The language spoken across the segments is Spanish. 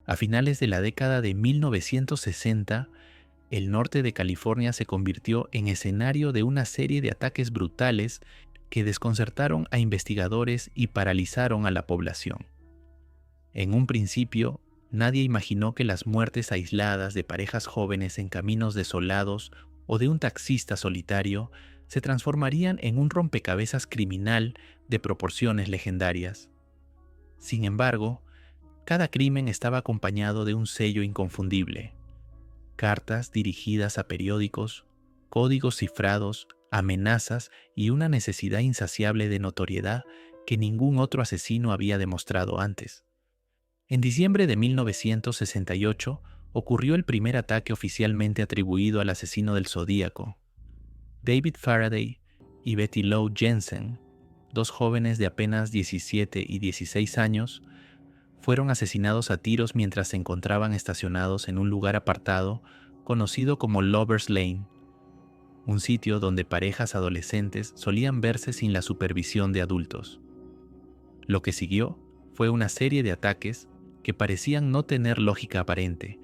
A finales de la década de 1960, el norte de California se convirtió en escenario de una serie de ataques brutales que desconcertaron a investigadores y paralizaron a la población. En un principio, nadie imaginó que las muertes aisladas de parejas jóvenes en caminos desolados o de un taxista solitario se transformarían en un rompecabezas criminal de proporciones legendarias. Sin embargo, cada crimen estaba acompañado de un sello inconfundible: cartas dirigidas a periódicos, códigos cifrados, amenazas y una necesidad insaciable de notoriedad que ningún otro asesino había demostrado antes. En diciembre de 1968 ocurrió el primer ataque oficialmente atribuido al asesino del Zodíaco. David Faraday y Betty Lou Jensen, dos jóvenes de apenas 17 y 16 años, fueron asesinados a tiros mientras se encontraban estacionados en un lugar apartado conocido como Lover's Lane, un sitio donde parejas adolescentes solían verse sin la supervisión de adultos. Lo que siguió fue una serie de ataques que parecían no tener lógica aparente,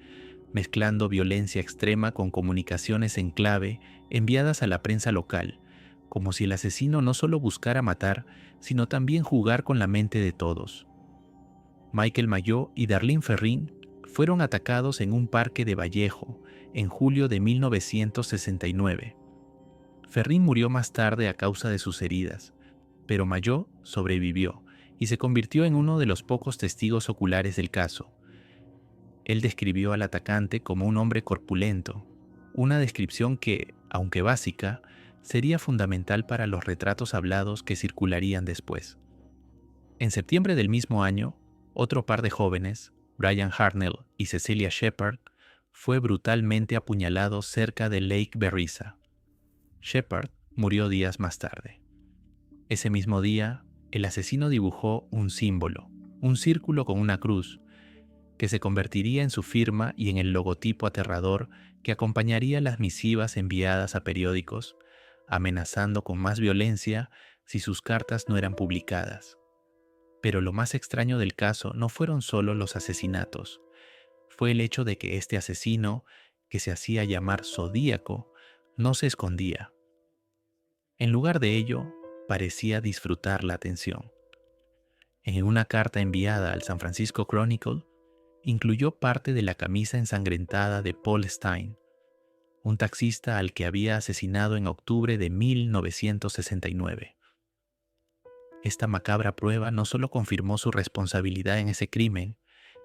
mezclando violencia extrema con comunicaciones en clave enviadas a la prensa local, como si el asesino no solo buscara matar, sino también jugar con la mente de todos. Michael Mayo y Darlene Ferrin fueron atacados en un parque de Vallejo en julio de 1969. Ferrin murió más tarde a causa de sus heridas, pero Mayo sobrevivió y se convirtió en uno de los pocos testigos oculares del caso. Él describió al atacante como un hombre corpulento, una descripción que, aunque básica, sería fundamental para los retratos hablados que circularían después. En septiembre del mismo año, otro par de jóvenes, Brian Hartnell y Cecilia Shepard, fue brutalmente apuñalado cerca de Lake Berryessa. Shepard murió días más tarde. Ese mismo día, el asesino dibujó un símbolo, un círculo con una cruz, que se convertiría en su firma y en el logotipo aterrador que acompañaría las misivas enviadas a periódicos, amenazando con más violencia si sus cartas no eran publicadas. Pero lo más extraño del caso no fueron solo los asesinatos, fue el hecho de que este asesino, que se hacía llamar Zodíaco, no se escondía. En lugar de ello, parecía disfrutar la atención. En una carta enviada al San Francisco Chronicle, incluyó parte de la camisa ensangrentada de Paul Stine, un taxista al que había asesinado en octubre de 1969. Esta macabra prueba no solo confirmó su responsabilidad en ese crimen,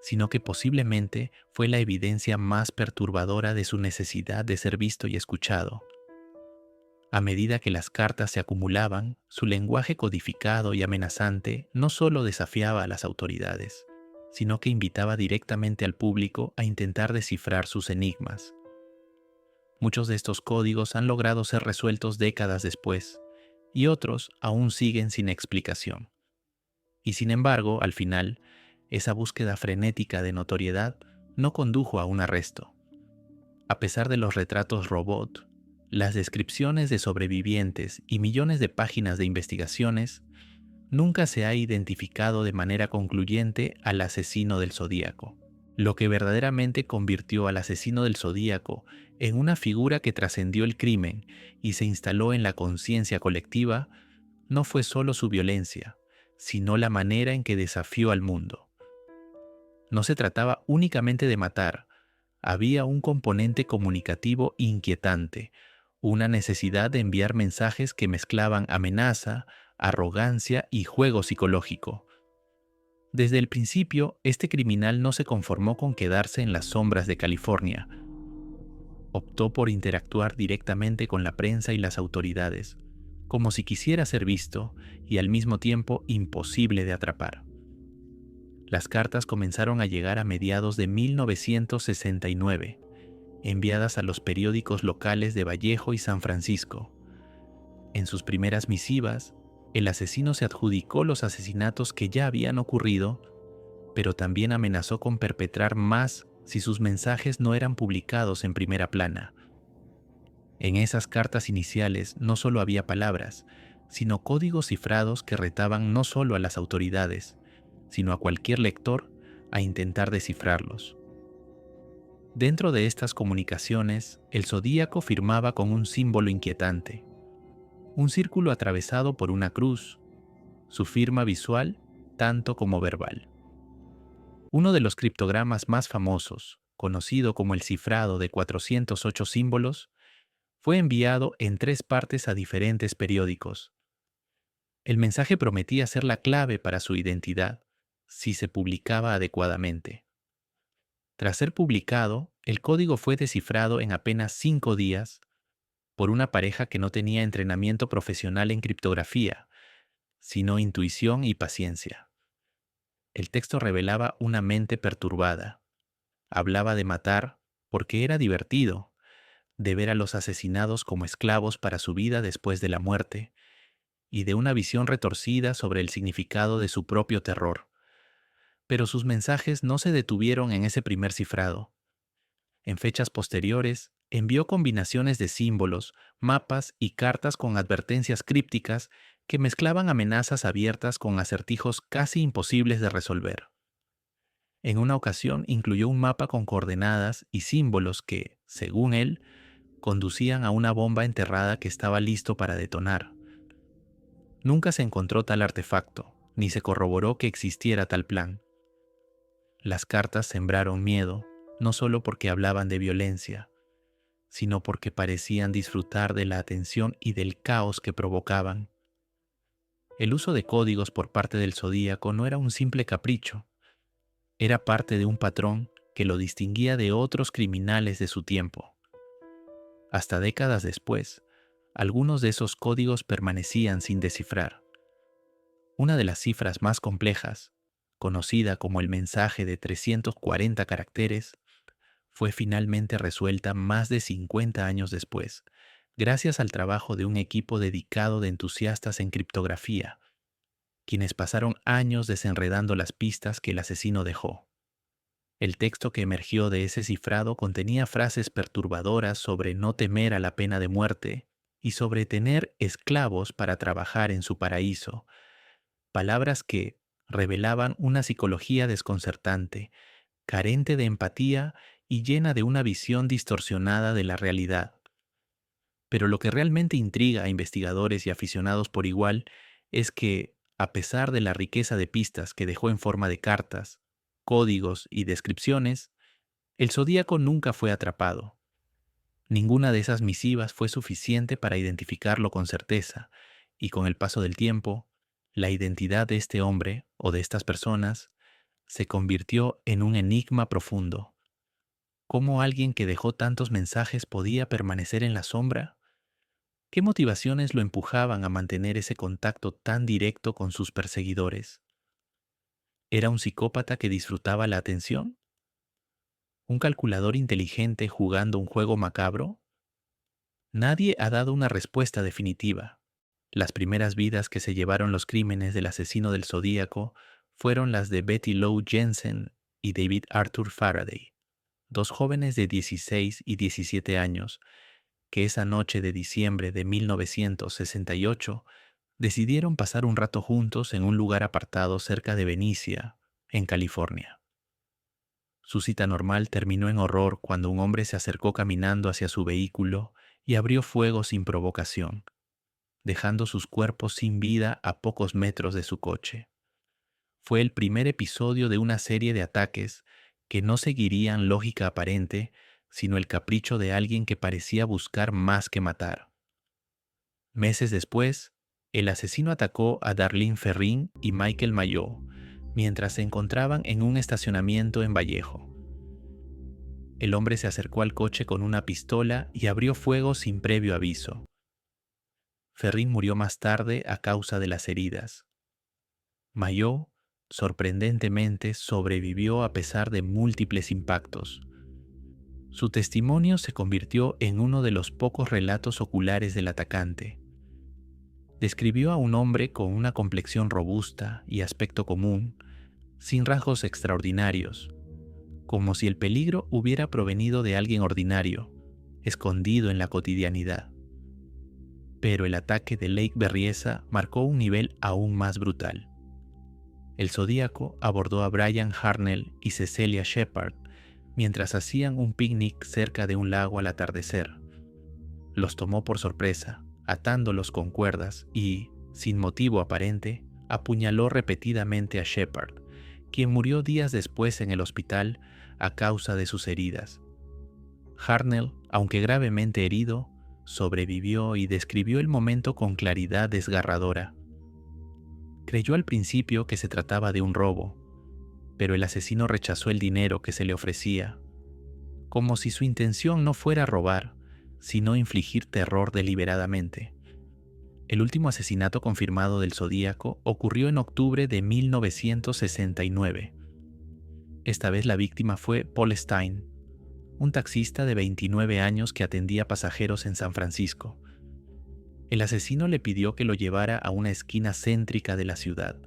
sino que posiblemente fue la evidencia más perturbadora de su necesidad de ser visto y escuchado. A medida que las cartas se acumulaban, su lenguaje codificado y amenazante no solo desafiaba a las autoridades, sino que invitaba directamente al público a intentar descifrar sus enigmas. Muchos de estos códigos han logrado ser resueltos décadas después, y otros aún siguen sin explicación. Y sin embargo, al final, esa búsqueda frenética de notoriedad no condujo a un arresto. A pesar de los retratos robot, las descripciones de sobrevivientes y millones de páginas de investigaciones, nunca se ha identificado de manera concluyente al asesino del Zodíaco. Lo que verdaderamente convirtió al asesino del Zodíaco en una figura que trascendió el crimen y se instaló en la conciencia colectiva no fue solo su violencia, sino la manera en que desafió al mundo. No se trataba únicamente de matar, había un componente comunicativo inquietante, una necesidad de enviar mensajes que mezclaban amenaza, arrogancia y juego psicológico. Desde el principio, este criminal no se conformó con quedarse en las sombras de California. Optó por interactuar directamente con la prensa y las autoridades, como si quisiera ser visto y al mismo tiempo imposible de atrapar. Las cartas comenzaron a llegar a mediados de 1969, enviadas a los periódicos locales de Vallejo y San Francisco. En sus primeras misivas, el asesino se adjudicó los asesinatos que ya habían ocurrido, pero también amenazó con perpetrar más si sus mensajes no eran publicados en primera plana. En esas cartas iniciales no solo había palabras, sino códigos cifrados que retaban no solo a las autoridades, sino a cualquier lector a intentar descifrarlos. Dentro de estas comunicaciones, el zodíaco firmaba con un símbolo inquietante, un círculo atravesado por una cruz, su firma visual tanto como verbal. Uno de los criptogramas más famosos, conocido como el cifrado de 408 símbolos, fue enviado en 3 partes a diferentes periódicos. El mensaje prometía ser la clave para su identidad, si se publicaba adecuadamente. Tras ser publicado, el código fue descifrado en apenas 5 días por una pareja que no tenía entrenamiento profesional en criptografía, sino intuición y paciencia. El texto revelaba una mente perturbada. Hablaba de matar porque era divertido, de ver a los asesinados como esclavos para su vida después de la muerte, y de una visión retorcida sobre el significado de su propio terror. Pero sus mensajes no se detuvieron en ese primer cifrado. En fechas posteriores, envió combinaciones de símbolos, mapas y cartas con advertencias crípticas que mezclaban amenazas abiertas con acertijos casi imposibles de resolver. En una ocasión incluyó un mapa con coordenadas y símbolos que, según él, conducían a una bomba enterrada que estaba listo para detonar. Nunca se encontró tal artefacto, ni se corroboró que existiera tal plan. Las cartas sembraron miedo, no solo porque hablaban de violencia, sino porque parecían disfrutar de la atención y del caos que provocaban. El uso de códigos por parte del zodíaco no era un simple capricho, era parte de un patrón que lo distinguía de otros criminales de su tiempo. Hasta décadas después, algunos de esos códigos permanecían sin descifrar. Una de las cifras más complejas, conocida como el mensaje de 340 caracteres, fue finalmente resuelta más de 50 años después, gracias al trabajo de un equipo dedicado de entusiastas en criptografía, quienes pasaron años desenredando las pistas que el asesino dejó. El texto que emergió de ese cifrado contenía frases perturbadoras sobre no temer a la pena de muerte y sobre tener esclavos para trabajar en su paraíso, palabras que revelaban una psicología desconcertante, carente de empatía y llena de una visión distorsionada de la realidad. Pero lo que realmente intriga a investigadores y aficionados por igual es que, a pesar de la riqueza de pistas que dejó en forma de cartas, códigos y descripciones, el zodíaco nunca fue atrapado. Ninguna de esas misivas fue suficiente para identificarlo con certeza, y con el paso del tiempo, la identidad de este hombre o de estas personas se convirtió en un enigma profundo. ¿Cómo alguien que dejó tantos mensajes podía permanecer en la sombra? ¿Qué motivaciones lo empujaban a mantener ese contacto tan directo con sus perseguidores? ¿Era un psicópata que disfrutaba la atención? ¿Un calculador inteligente jugando un juego macabro? Nadie ha dado una respuesta definitiva. Las primeras vidas que se llevaron los crímenes del asesino del Zodíaco fueron las de Betty Lou Jensen y David Arthur Faraday, 2 jóvenes de 16 y 17 años, que esa noche de diciembre de 1968 decidieron pasar un rato juntos en un lugar apartado cerca de Benicia, en California. Su cita normal terminó en horror cuando un hombre se acercó caminando hacia su vehículo y abrió fuego sin provocación, dejando sus cuerpos sin vida a pocos metros de su coche. Fue el primer episodio de una serie de ataques que no seguirían lógica aparente, sino el capricho de alguien que parecía buscar más que matar. Meses después, el asesino atacó a Darlene Ferrin y Michael Mayo mientras se encontraban en un estacionamiento en Vallejo. El hombre se acercó al coche con una pistola y abrió fuego sin previo aviso. Ferrin murió más tarde a causa de las heridas. Mayo, sorprendentemente, sobrevivió a pesar de múltiples impactos. Su testimonio se convirtió en uno de los pocos relatos oculares del atacante. Describió a un hombre con una complexión robusta y aspecto común, sin rasgos extraordinarios, como si el peligro hubiera provenido de alguien ordinario, escondido en la cotidianidad. Pero el ataque de Lake Berryessa marcó un nivel aún más brutal. El Zodíaco abordó a Brian Harnell y Cecelia Shepard mientras hacían un picnic cerca de un lago al atardecer. Los tomó por sorpresa, atándolos con cuerdas y, sin motivo aparente, apuñaló repetidamente a Shepard, quien murió días después en el hospital a causa de sus heridas. Harnell, aunque gravemente herido, sobrevivió y describió el momento con claridad desgarradora. Creyó al principio que se trataba de un robo, pero el asesino rechazó el dinero que se le ofrecía, como si su intención no fuera robar, sino infligir terror deliberadamente. El último asesinato confirmado del Zodíaco ocurrió en octubre de 1969. Esta vez la víctima fue Paul Stine, un taxista de 29 años que atendía pasajeros en San Francisco. El asesino le pidió que lo llevara a una esquina céntrica de la ciudad,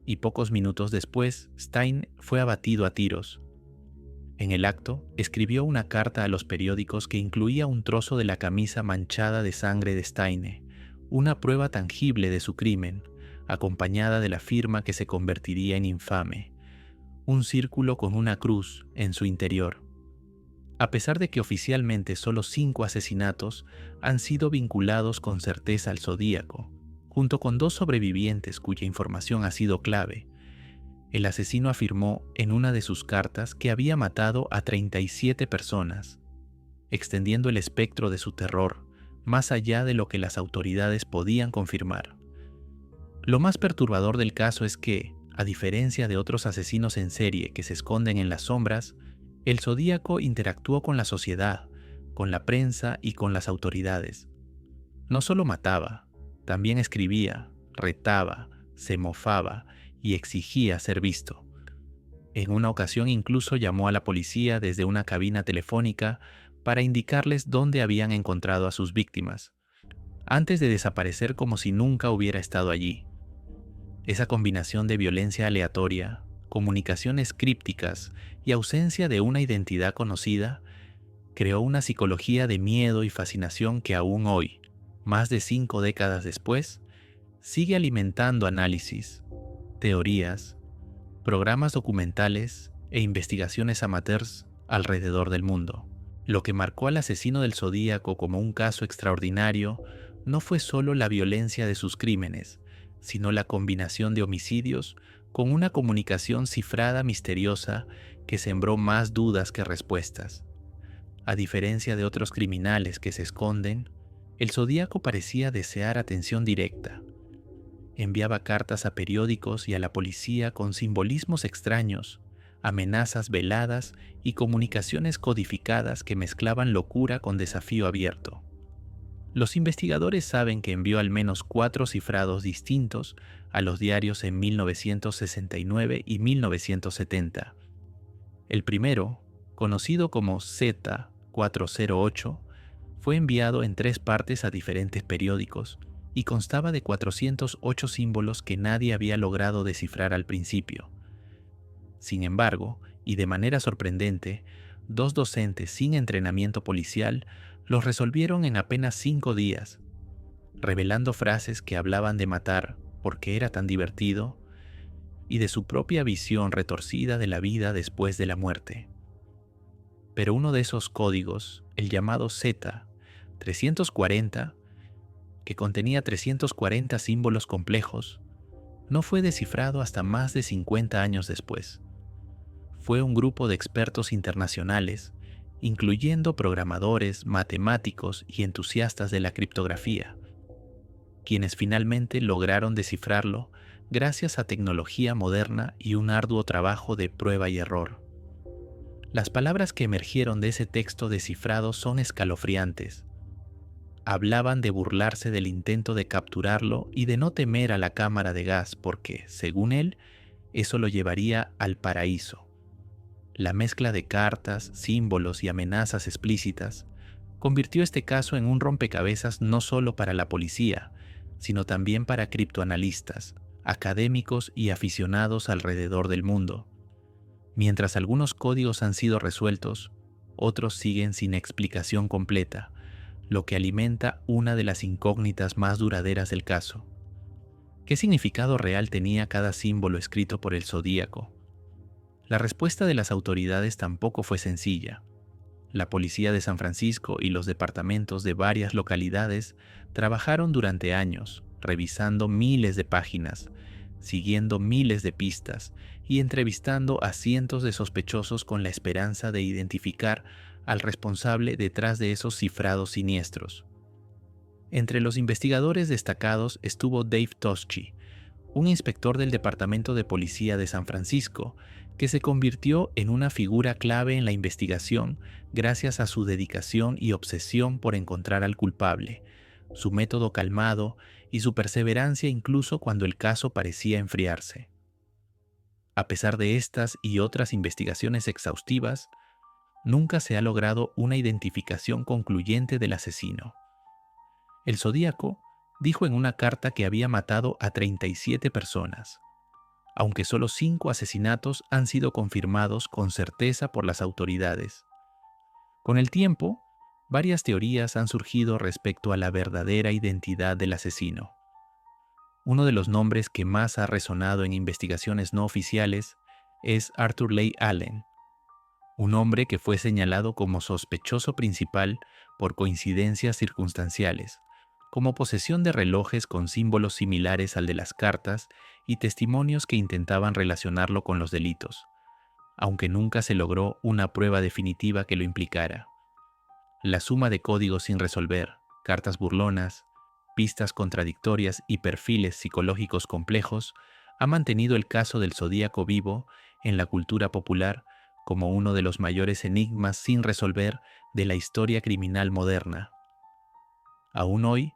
y pocos minutos después, Stine fue abatido a tiros. En el acto, escribió una carta a los periódicos que incluía un trozo de la camisa manchada de sangre de Stine, una prueba tangible de su crimen, acompañada de la firma que se convertiría en infame, un círculo con una cruz en su interior. A pesar de que oficialmente solo 5 asesinatos han sido vinculados con certeza al Zodíaco, junto con 2 sobrevivientes cuya información ha sido clave, el asesino afirmó en una de sus cartas que había matado a 37 personas, extendiendo el espectro de su terror más allá de lo que las autoridades podían confirmar. Lo más perturbador del caso es que, a diferencia de otros asesinos en serie que se esconden en las sombras, el Zodíaco interactuó con la sociedad, con la prensa y con las autoridades. No solo mataba, también escribía, retaba, se mofaba y exigía ser visto. En una ocasión incluso llamó a la policía desde una cabina telefónica para indicarles dónde habían encontrado a sus víctimas, antes de desaparecer como si nunca hubiera estado allí. Esa combinación de violencia aleatoria, comunicaciones crípticas y ausencia de una identidad conocida creó una psicología de miedo y fascinación que aún hoy, más de 5 décadas después, sigue alimentando análisis, teorías, programas documentales e investigaciones amateurs alrededor del mundo. Lo que marcó al asesino del Zodíaco como un caso extraordinario no fue solo la violencia de sus crímenes, sino la combinación de homicidios con una comunicación cifrada misteriosa que sembró más dudas que respuestas. A diferencia de otros criminales que se esconden, el Zodíaco parecía desear atención directa. Enviaba cartas a periódicos y a la policía con simbolismos extraños, amenazas veladas y comunicaciones codificadas que mezclaban locura con desafío abierto. Los investigadores saben que envió al menos 4 cifrados distintos a los diarios en 1969 y 1970. El primero, conocido como Z408, fue enviado en 3 partes a diferentes periódicos y constaba de 408 símbolos que nadie había logrado descifrar al principio. Sin embargo, y de manera sorprendente, 2 docentes sin entrenamiento policial los resolvieron en apenas 5 días, revelando frases que hablaban de matar porque era tan divertido y de su propia visión retorcida de la vida después de la muerte. Pero uno de esos códigos, el llamado Z340, que contenía 340 símbolos complejos, no fue descifrado hasta más de 50 años después. Fue un grupo de expertos internacionales, incluyendo programadores, matemáticos y entusiastas de la criptografía, quienes finalmente lograron descifrarlo gracias a tecnología moderna y un arduo trabajo de prueba y error. Las palabras que emergieron de ese texto descifrado son escalofriantes. Hablaban de burlarse del intento de capturarlo y de no temer a la cámara de gas porque, según él, eso lo llevaría al paraíso. La mezcla de cartas, símbolos y amenazas explícitas convirtió este caso en un rompecabezas no solo para la policía, sino también para criptoanalistas, académicos y aficionados alrededor del mundo. Mientras algunos códigos han sido resueltos, otros siguen sin explicación completa, lo que alimenta una de las incógnitas más duraderas del caso. ¿Qué significado real tenía cada símbolo escrito por el zodíaco? La respuesta de las autoridades tampoco fue sencilla. La policía de San Francisco y los departamentos de varias localidades trabajaron durante años, revisando miles de páginas, siguiendo miles de pistas y entrevistando a cientos de sospechosos con la esperanza de identificar al responsable detrás de esos cifrados siniestros. Entre los investigadores destacados estuvo Dave Toschi, un inspector del Departamento de Policía de San Francisco, que se convirtió en una figura clave en la investigación gracias a su dedicación y obsesión por encontrar al culpable, su método calmado y su perseverancia incluso cuando el caso parecía enfriarse. A pesar de estas y otras investigaciones exhaustivas, nunca se ha logrado una identificación concluyente del asesino. El Zodíaco dijo en una carta que había matado a 37 personas, aunque solo 5 asesinatos han sido confirmados con certeza por las autoridades. Con el tiempo, varias teorías han surgido respecto a la verdadera identidad del asesino. Uno de los nombres que más ha resonado en investigaciones no oficiales es Arthur Leigh Allen, un hombre que fue señalado como sospechoso principal por coincidencias circunstanciales, como posesión de relojes con símbolos similares al de las cartas y testimonios que intentaban relacionarlo con los delitos, aunque nunca se logró una prueba definitiva que lo implicara. La suma de códigos sin resolver, cartas burlonas, pistas contradictorias y perfiles psicológicos complejos ha mantenido el caso del Zodíaco vivo en la cultura popular como uno de los mayores enigmas sin resolver de la historia criminal moderna. Aún hoy,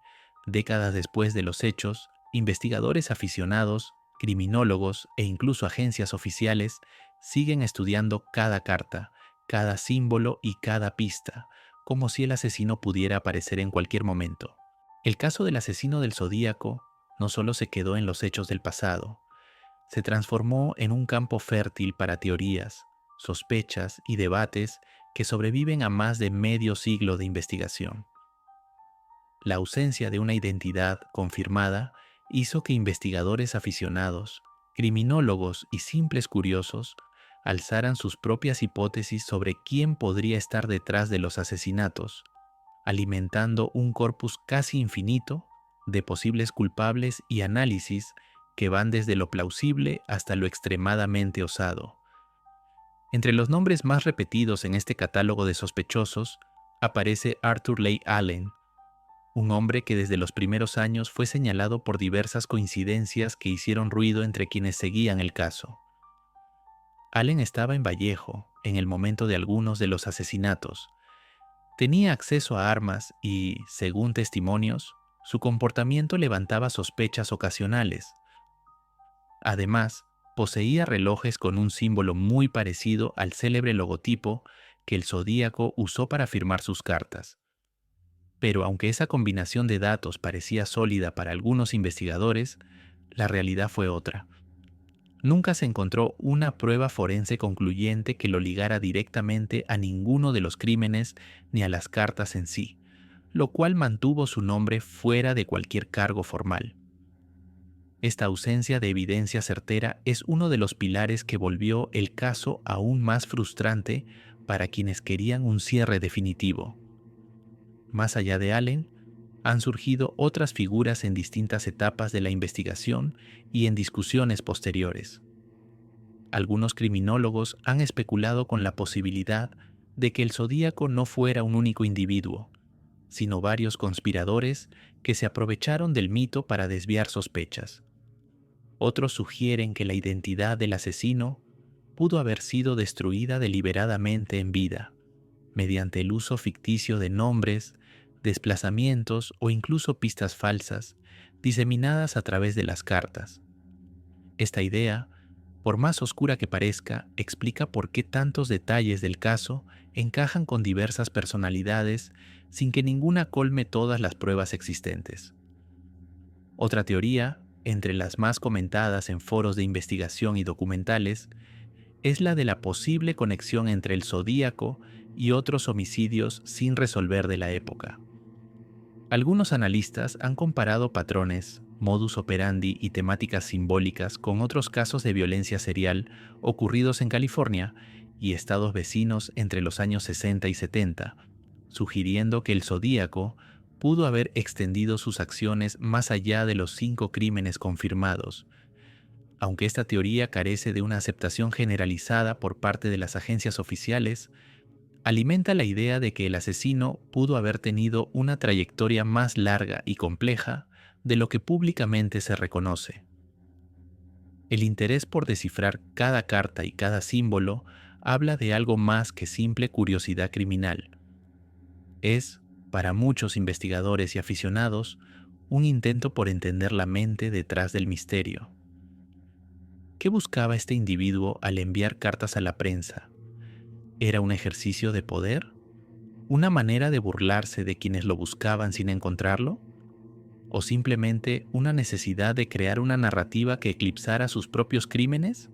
décadas después de los hechos, investigadores aficionados, criminólogos e incluso agencias oficiales siguen estudiando cada carta, cada símbolo y cada pista, como si el asesino pudiera aparecer en cualquier momento. El caso del asesino del Zodíaco no solo se quedó en los hechos del pasado, se transformó en un campo fértil para teorías, sospechas y debates que sobreviven a más de medio siglo de investigación. La ausencia de una identidad confirmada hizo que investigadores aficionados, criminólogos y simples curiosos alzaran sus propias hipótesis sobre quién podría estar detrás de los asesinatos, alimentando un corpus casi infinito de posibles culpables y análisis que van desde lo plausible hasta lo extremadamente osado. Entre los nombres más repetidos en este catálogo de sospechosos aparece Arthur Leigh Allen, un hombre que desde los primeros años fue señalado por diversas coincidencias que hicieron ruido entre quienes seguían el caso. Allen estaba en Vallejo en el momento de algunos de los asesinatos. Tenía acceso a armas y, según testimonios, su comportamiento levantaba sospechas ocasionales. Además, poseía relojes con un símbolo muy parecido al célebre logotipo que el Zodíaco usó para firmar sus cartas. Pero aunque esa combinación de datos parecía sólida para algunos investigadores, la realidad fue otra. Nunca se encontró una prueba forense concluyente que lo ligara directamente a ninguno de los crímenes ni a las cartas en sí, lo cual mantuvo su nombre fuera de cualquier cargo formal. Esta ausencia de evidencia certera es uno de los pilares que volvió el caso aún más frustrante para quienes querían un cierre definitivo. Más allá de Allen, han surgido otras figuras en distintas etapas de la investigación y en discusiones posteriores. Algunos criminólogos han especulado con la posibilidad de que el Zodíaco no fuera un único individuo, sino varios conspiradores que se aprovecharon del mito para desviar sospechas. Otros sugieren que la identidad del asesino pudo haber sido destruida deliberadamente en vida, mediante el uso ficticio de nombres, desplazamientos o incluso pistas falsas, diseminadas a través de las cartas. Esta idea, por más oscura que parezca, explica por qué tantos detalles del caso encajan con diversas personalidades sin que ninguna colme todas las pruebas existentes. Otra teoría, entre las más comentadas en foros de investigación y documentales, es la de la posible conexión entre el Zodíaco y otros homicidios sin resolver de la época. Algunos analistas han comparado patrones, modus operandi y temáticas simbólicas con otros casos de violencia serial ocurridos en California y estados vecinos entre los años 60 y 70, sugiriendo que el Zodíaco pudo haber extendido sus acciones más allá de los 5 crímenes confirmados. Aunque esta teoría carece de una aceptación generalizada por parte de las agencias oficiales, alimenta la idea de que el asesino pudo haber tenido una trayectoria más larga y compleja de lo que públicamente se reconoce. El interés por descifrar cada carta y cada símbolo habla de algo más que simple curiosidad criminal. Es, para muchos investigadores y aficionados, un intento por entender la mente detrás del misterio. ¿Qué buscaba este individuo al enviar cartas a la prensa? ¿Era un ejercicio de poder? ¿Una manera de burlarse de quienes lo buscaban sin encontrarlo? ¿O simplemente una necesidad de crear una narrativa que eclipsara sus propios crímenes?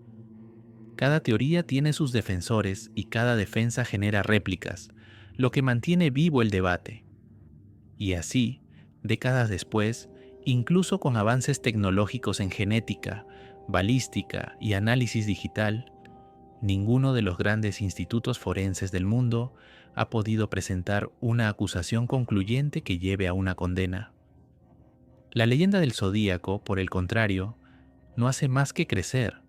Cada teoría tiene sus defensores y cada defensa genera réplicas, lo que mantiene vivo el debate. Y así, décadas después, incluso con avances tecnológicos en genética, balística y análisis digital, ninguno de los grandes institutos forenses del mundo ha podido presentar una acusación concluyente que lleve a una condena. La leyenda del Zodíaco, por el contrario, no hace más que crecer,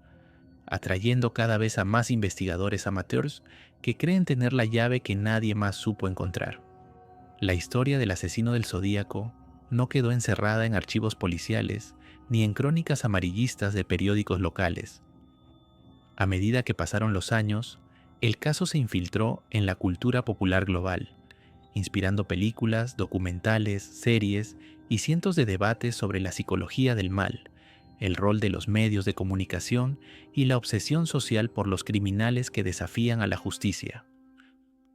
atrayendo cada vez a más investigadores amateurs que creen tener la llave que nadie más supo encontrar. La historia del asesino del Zodíaco no quedó encerrada en archivos policiales ni en crónicas amarillistas de periódicos locales. A medida que pasaron los años, el caso se infiltró en la cultura popular global, inspirando películas, documentales, series y cientos de debates sobre la psicología del mal, el rol de los medios de comunicación y la obsesión social por los criminales que desafían a la justicia.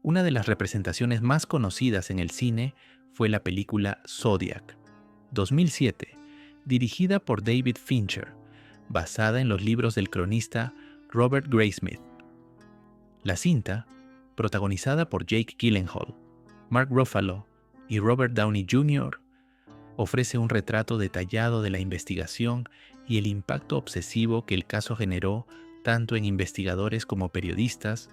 Una de las representaciones más conocidas en el cine fue la película Zodiac, 2007, dirigida por David Fincher, basada en los libros del cronista Robert Graysmith. La cinta, protagonizada por Jake Gyllenhaal, Mark Ruffalo y Robert Downey Jr., ofrece un retrato detallado de la investigación y el impacto obsesivo que el caso generó tanto en investigadores como periodistas,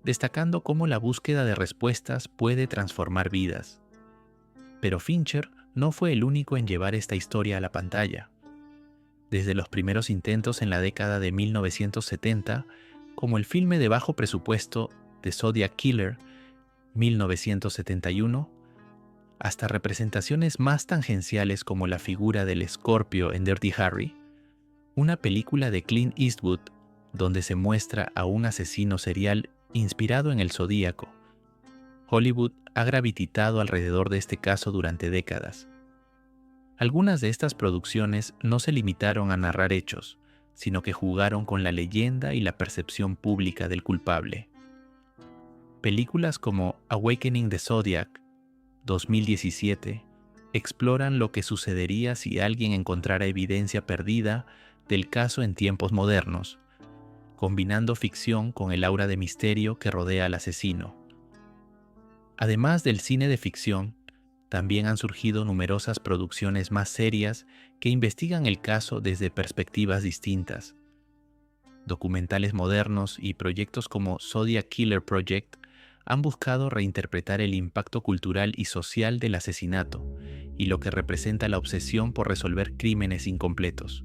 destacando cómo la búsqueda de respuestas puede transformar vidas. Pero Fincher no fue el único en llevar esta historia a la pantalla. Desde los primeros intentos en la década de 1970, como el filme de bajo presupuesto The Zodiac Killer, 1971, hasta representaciones más tangenciales como la figura del Escorpio en Dirty Harry, una película de Clint Eastwood donde se muestra a un asesino serial inspirado en el Zodíaco. Hollywood ha gravitado alrededor de este caso durante décadas. Algunas de estas producciones no se limitaron a narrar hechos, sino que jugaron con la leyenda y la percepción pública del culpable. Películas como Awakening the Zodiac, 2017, exploran lo que sucedería si alguien encontrara evidencia perdida del caso en tiempos modernos, combinando ficción con el aura de misterio que rodea al asesino. Además del cine de ficción, también han surgido numerosas producciones más serias que investigan el caso desde perspectivas distintas. Documentales modernos y proyectos como Zodiac Killer Project han buscado reinterpretar el impacto cultural y social del asesinato y lo que representa la obsesión por resolver crímenes incompletos.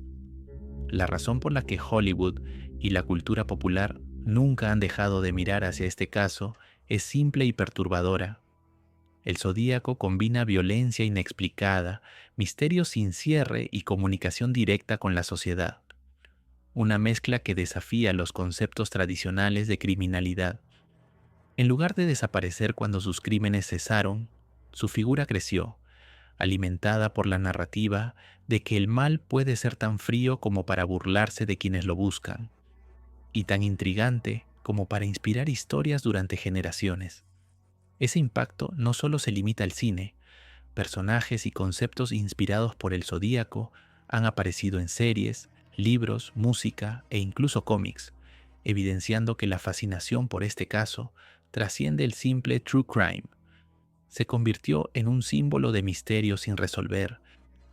La razón por la que Hollywood y la cultura popular nunca han dejado de mirar hacia este caso es simple y perturbadora. El Zodíaco combina violencia inexplicada, misterio sin cierre y comunicación directa con la sociedad. Una mezcla que desafía los conceptos tradicionales de criminalidad. En lugar de desaparecer cuando sus crímenes cesaron, su figura creció, alimentada por la narrativa de que el mal puede ser tan frío como para burlarse de quienes lo buscan, y tan intrigante como para inspirar historias durante generaciones. Ese impacto no solo se limita al cine. Personajes y conceptos inspirados por el Zodíaco han aparecido en series, libros, música e incluso cómics, evidenciando que la fascinación por este caso trasciende el simple true crime. Se convirtió en un símbolo de misterio sin resolver,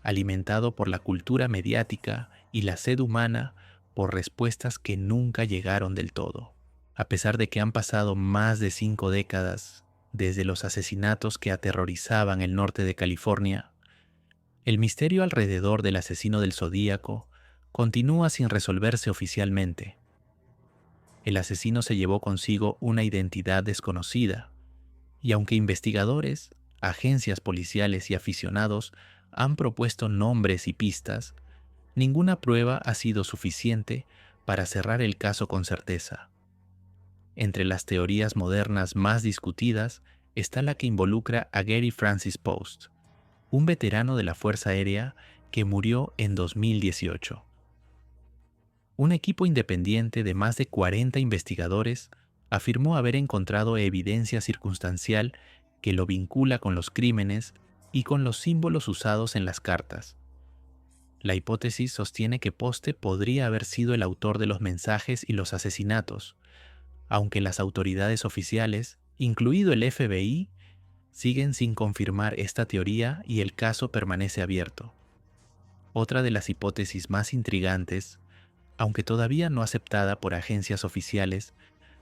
alimentado por la cultura mediática y la sed humana por respuestas que nunca llegaron del todo. A pesar de que han pasado más de 5 décadas desde los asesinatos que aterrorizaban el norte de California, el misterio alrededor del asesino del Zodíaco continúa sin resolverse oficialmente. El asesino se llevó consigo una identidad desconocida, y aunque investigadores, agencias policiales y aficionados han propuesto nombres y pistas, ninguna prueba ha sido suficiente para cerrar el caso con certeza. Entre las teorías modernas más discutidas está la que involucra a Gary Francis Post, un veterano de la Fuerza Aérea que murió en 2018. Un equipo independiente de más de 40 investigadores afirmó haber encontrado evidencia circunstancial que lo vincula con los crímenes y con los símbolos usados en las cartas. La hipótesis sostiene que Poste podría haber sido el autor de los mensajes y los asesinatos, aunque las autoridades oficiales, incluido el FBI, siguen sin confirmar esta teoría y el caso permanece abierto. Otra de las hipótesis más intrigantes, aunque todavía no aceptada por agencias oficiales,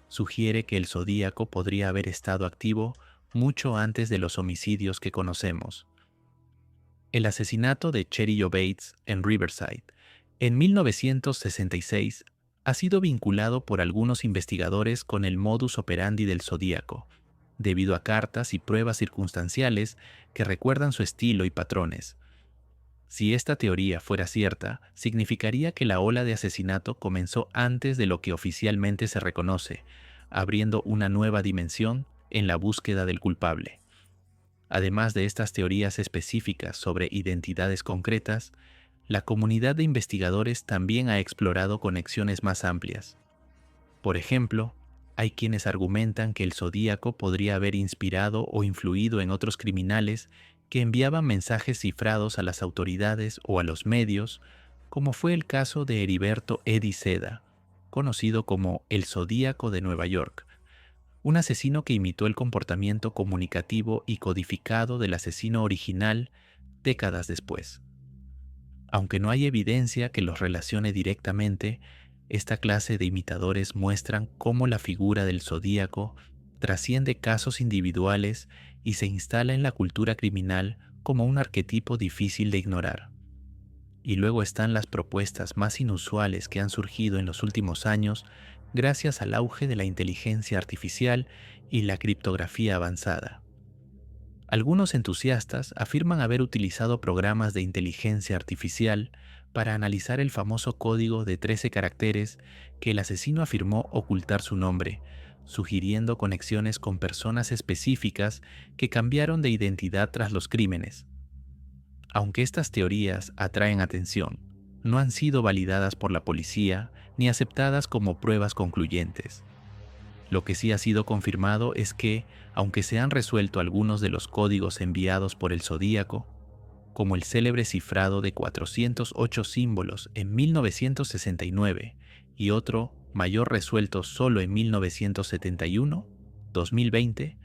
sugiere que el Zodíaco podría haber estado activo mucho antes de los homicidios que conocemos. El asesinato de Cheri Jo Bates en Riverside en 1966 ha sido vinculado por algunos investigadores con el modus operandi del Zodíaco, debido a cartas y pruebas circunstanciales que recuerdan su estilo y patrones. Si esta teoría fuera cierta, significaría que la ola de asesinato comenzó antes de lo que oficialmente se reconoce, abriendo una nueva dimensión en la búsqueda del culpable. Además de estas teorías específicas sobre identidades concretas, la comunidad de investigadores también ha explorado conexiones más amplias. Por ejemplo, hay quienes argumentan que el Zodíaco podría haber inspirado o influido en otros criminales que enviaban mensajes cifrados a las autoridades o a los medios, como fue el caso de Heriberto Eddie Seda, conocido como el Zodíaco de Nueva York, un asesino que imitó el comportamiento comunicativo y codificado del asesino original décadas después. Aunque no hay evidencia que los relacione directamente, esta clase de imitadores muestran cómo la figura del Zodíaco trasciende casos individuales y se instala en la cultura criminal como un arquetipo difícil de ignorar. Y luego están las propuestas más inusuales que han surgido en los últimos años gracias al auge de la inteligencia artificial y la criptografía avanzada. Algunos entusiastas afirman haber utilizado programas de inteligencia artificial para analizar el famoso código de 13 caracteres que el asesino afirmó ocultar su nombre, sugiriendo conexiones con personas específicas que cambiaron de identidad tras los crímenes. Aunque estas teorías atraen atención, no han sido validadas por la policía ni aceptadas como pruebas concluyentes. Lo que sí ha sido confirmado es que, aunque se han resuelto algunos de los códigos enviados por el Zodíaco, como el célebre cifrado de 408 símbolos en 1969 y otro mayor resuelto solo en 1971, 2020,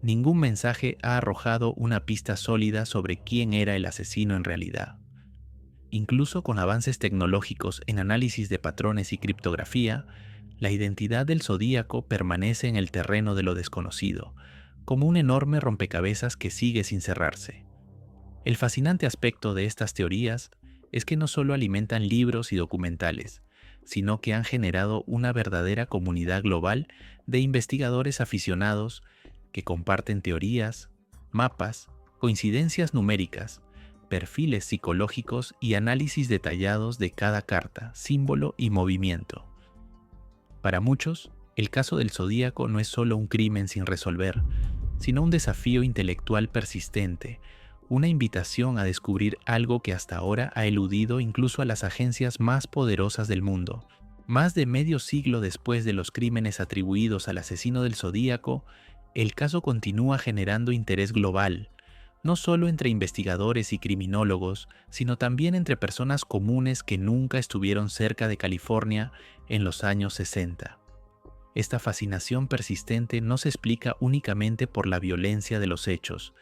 ningún mensaje ha arrojado una pista sólida sobre quién era el asesino en realidad. Incluso con avances tecnológicos en análisis de patrones y criptografía, la identidad del Zodíaco permanece en el terreno de lo desconocido, como un enorme rompecabezas que sigue sin cerrarse. El fascinante aspecto de estas teorías es que no solo alimentan libros y documentales, sino que han generado una verdadera comunidad global de investigadores aficionados que comparten teorías, mapas, coincidencias numéricas, perfiles psicológicos y análisis detallados de cada carta, símbolo y movimiento. Para muchos, el caso del Zodíaco no es solo un crimen sin resolver, sino un desafío intelectual persistente, una invitación a descubrir algo que hasta ahora ha eludido incluso a las agencias más poderosas del mundo. Más de medio siglo después de los crímenes atribuidos al asesino del Zodíaco, el caso continúa generando interés global, no solo entre investigadores y criminólogos, sino también entre personas comunes que nunca estuvieron cerca de California en los años 60. Esta fascinación persistente no se explica únicamente por la violencia de los hechos,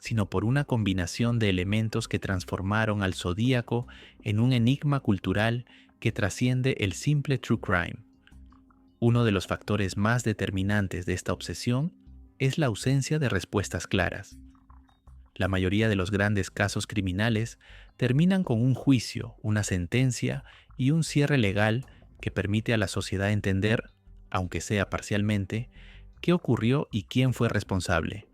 sino por una combinación de elementos que transformaron al zodíaco en un enigma cultural que trasciende el simple true crime. Uno de los factores más determinantes de esta obsesión es la ausencia de respuestas claras. La mayoría de los grandes casos criminales terminan con un juicio, una sentencia y un cierre legal que permite a la sociedad entender, aunque sea parcialmente, qué ocurrió y quién fue responsable.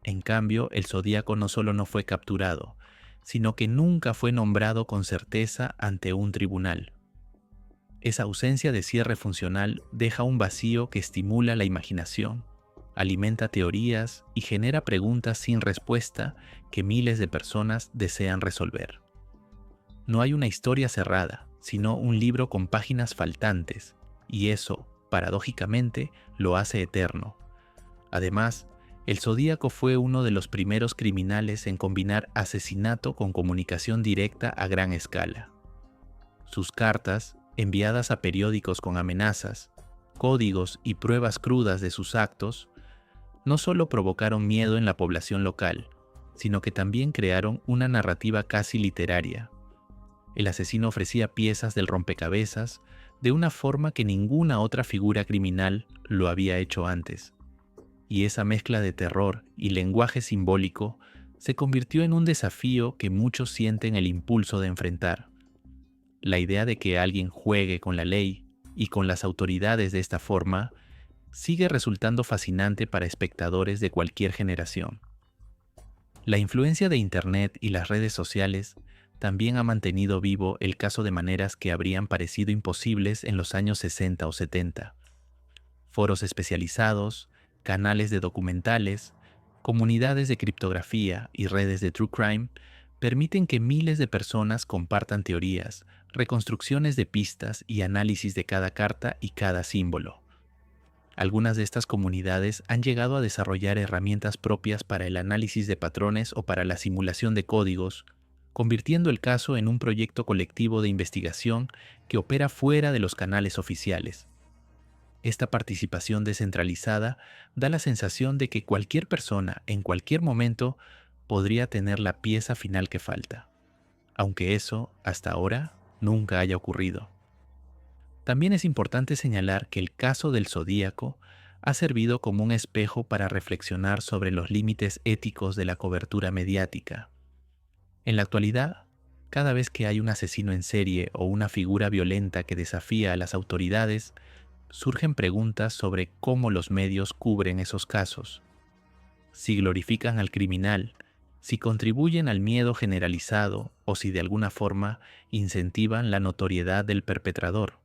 En cambio, el Zodíaco no solo no fue capturado, sino que nunca fue nombrado con certeza ante un tribunal. Esa ausencia de cierre funcional deja un vacío que estimula la imaginación, alimenta teorías y genera preguntas sin respuesta que miles de personas desean resolver. No hay una historia cerrada, sino un libro con páginas faltantes, y eso, paradójicamente, lo hace eterno. Además, el Zodíaco fue uno de los primeros criminales en combinar asesinato con comunicación directa a gran escala. Sus cartas, enviadas a periódicos con amenazas, códigos y pruebas crudas de sus actos, no solo provocaron miedo en la población local, sino que también crearon una narrativa casi literaria. El asesino ofrecía piezas del rompecabezas de una forma que ninguna otra figura criminal lo había hecho antes. Y esa mezcla de terror y lenguaje simbólico se convirtió en un desafío que muchos sienten el impulso de enfrentar. La idea de que alguien juegue con la ley y con las autoridades de esta forma sigue resultando fascinante para espectadores de cualquier generación. La influencia de Internet y las redes sociales también ha mantenido vivo el caso de maneras que habrían parecido imposibles en los años 60 o 70. Foros especializados, canales de documentales, comunidades de criptografía y redes de true crime permiten que miles de personas compartan teorías, reconstrucciones de pistas y análisis de cada carta y cada símbolo. Algunas de estas comunidades han llegado a desarrollar herramientas propias para el análisis de patrones o para la simulación de códigos, convirtiendo el caso en un proyecto colectivo de investigación que opera fuera de los canales oficiales. Esta participación descentralizada da la sensación de que cualquier persona, en cualquier momento, podría tener la pieza final que falta, aunque eso, hasta ahora, nunca haya ocurrido. También es importante señalar que el caso del Zodíaco ha servido como un espejo para reflexionar sobre los límites éticos de la cobertura mediática. En la actualidad, cada vez que hay un asesino en serie o una figura violenta que desafía a las autoridades, surgen preguntas sobre cómo los medios cubren esos casos. Si glorifican al criminal, si contribuyen al miedo generalizado o si de alguna forma incentivan la notoriedad del perpetrador.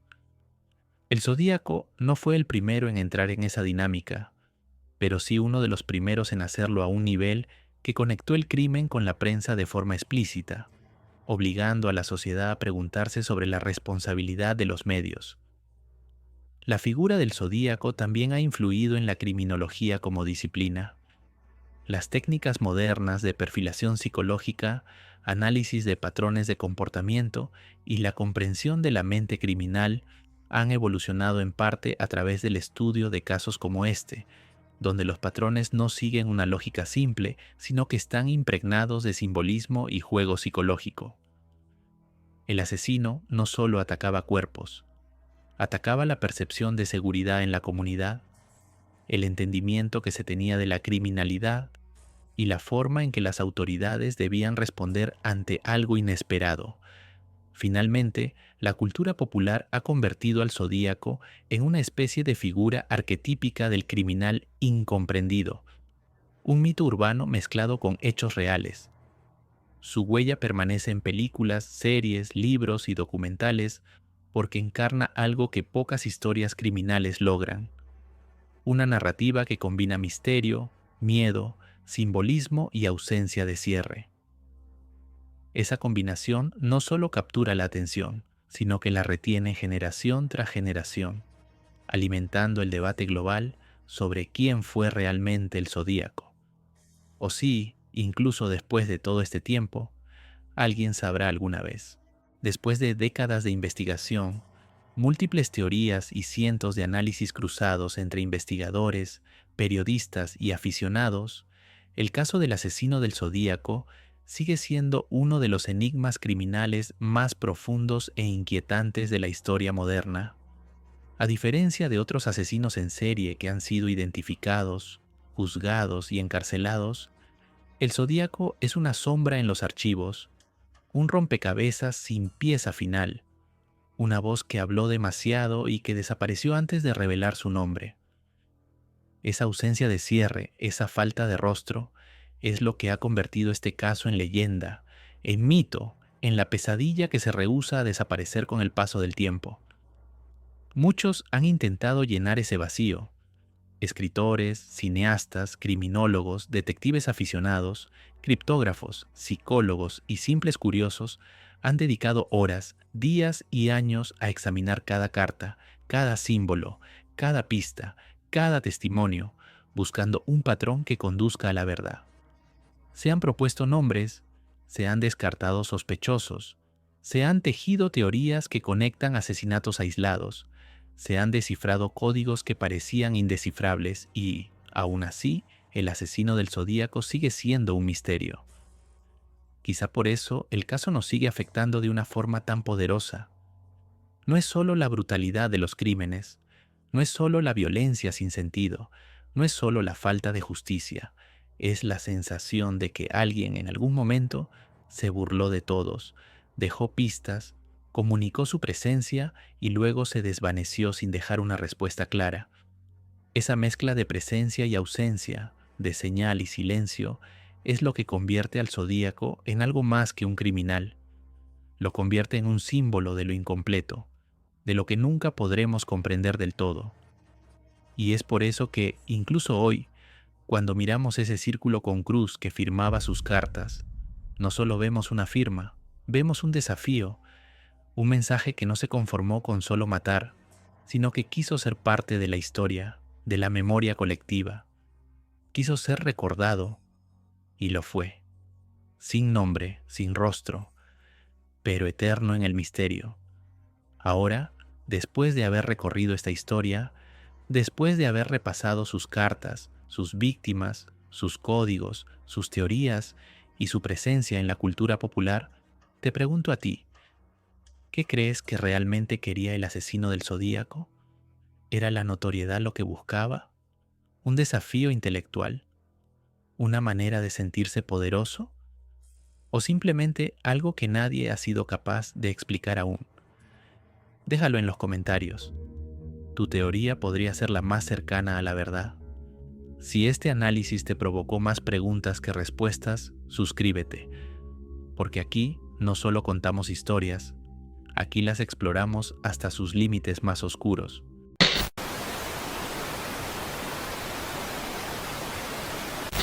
El Zodíaco no fue el primero en entrar en esa dinámica, pero sí uno de los primeros en hacerlo a un nivel que conectó el crimen con la prensa de forma explícita, obligando a la sociedad a preguntarse sobre la responsabilidad de los medios. La figura del Zodíaco también ha influido en la criminología como disciplina. Las técnicas modernas de perfilación psicológica, análisis de patrones de comportamiento y la comprensión de la mente criminal han evolucionado en parte a través del estudio de casos como este, donde los patrones no siguen una lógica simple, sino que están impregnados de simbolismo y juego psicológico. El asesino no solo atacaba cuerpos, atacaba la percepción de seguridad en la comunidad, el entendimiento que se tenía de la criminalidad y la forma en que las autoridades debían responder ante algo inesperado. Finalmente, la cultura popular ha convertido al Zodíaco en una especie de figura arquetípica del criminal incomprendido, un mito urbano mezclado con hechos reales. Su huella permanece en películas, series, libros y documentales porque encarna algo que pocas historias criminales logran: una narrativa que combina misterio, miedo, simbolismo y ausencia de cierre. Esa combinación no solo captura la atención, sino que la retiene generación tras generación, alimentando el debate global sobre quién fue realmente el Zodíaco. O si, incluso después de todo este tiempo, alguien sabrá alguna vez. Después de décadas de investigación, múltiples teorías y cientos de análisis cruzados entre investigadores, periodistas y aficionados, El caso del asesino del Zodíaco sigue siendo uno de los enigmas criminales más profundos e inquietantes de la historia moderna. A diferencia de otros asesinos en serie que han sido identificados, juzgados y encarcelados, el Zodíaco es una sombra en los archivos, un rompecabezas sin pieza final, una voz que habló demasiado y que desapareció antes de revelar su nombre. Esa ausencia de cierre, esa falta de rostro, es lo que ha convertido este caso en leyenda, en mito, en la pesadilla que se rehúsa a desaparecer con el paso del tiempo. Muchos han intentado llenar ese vacío. Escritores, cineastas, criminólogos, detectives aficionados, criptógrafos, psicólogos y simples curiosos han dedicado horas, días y años a examinar cada carta, cada símbolo, cada pista, cada testimonio, buscando un patrón que conduzca a la verdad. Se han propuesto nombres, se han descartado sospechosos, se han tejido teorías que conectan asesinatos aislados, se han descifrado códigos que parecían indescifrables y, aún así, el asesino del Zodíaco sigue siendo un misterio. Quizá por eso el caso nos sigue afectando de una forma tan poderosa. No es solo la brutalidad de los crímenes, no es solo la violencia sin sentido, no es solo la falta de justicia, es la sensación de que alguien en algún momento se burló de todos, dejó pistas, comunicó su presencia y luego se desvaneció sin dejar una respuesta clara. Esa mezcla de presencia y ausencia, de señal y silencio, es lo que convierte al Zodíaco en algo más que un criminal. Lo convierte en un símbolo de lo incompleto, de lo que nunca podremos comprender del todo. Y es por eso que, incluso hoy, cuando miramos ese círculo con cruz que firmaba sus cartas, no solo vemos una firma, vemos un desafío, un mensaje que no se conformó con solo matar, sino que quiso ser parte de la historia, de la memoria colectiva. Quiso ser recordado, y lo fue. Sin nombre, sin rostro, pero eterno en el misterio. Ahora, después de haber recorrido esta historia, después de haber repasado sus cartas, sus víctimas, sus códigos, sus teorías y su presencia en la cultura popular, te pregunto a ti, ¿qué crees que realmente quería el asesino del Zodíaco? ¿Era la notoriedad lo que buscaba? ¿Un desafío intelectual? ¿Una manera de sentirse poderoso? ¿O simplemente algo que nadie ha sido capaz de explicar aún? Déjalo en los comentarios. Tu teoría podría ser la más cercana a la verdad. Si este análisis te provocó más preguntas que respuestas, suscríbete, porque aquí no solo contamos historias, aquí las exploramos hasta sus límites más oscuros.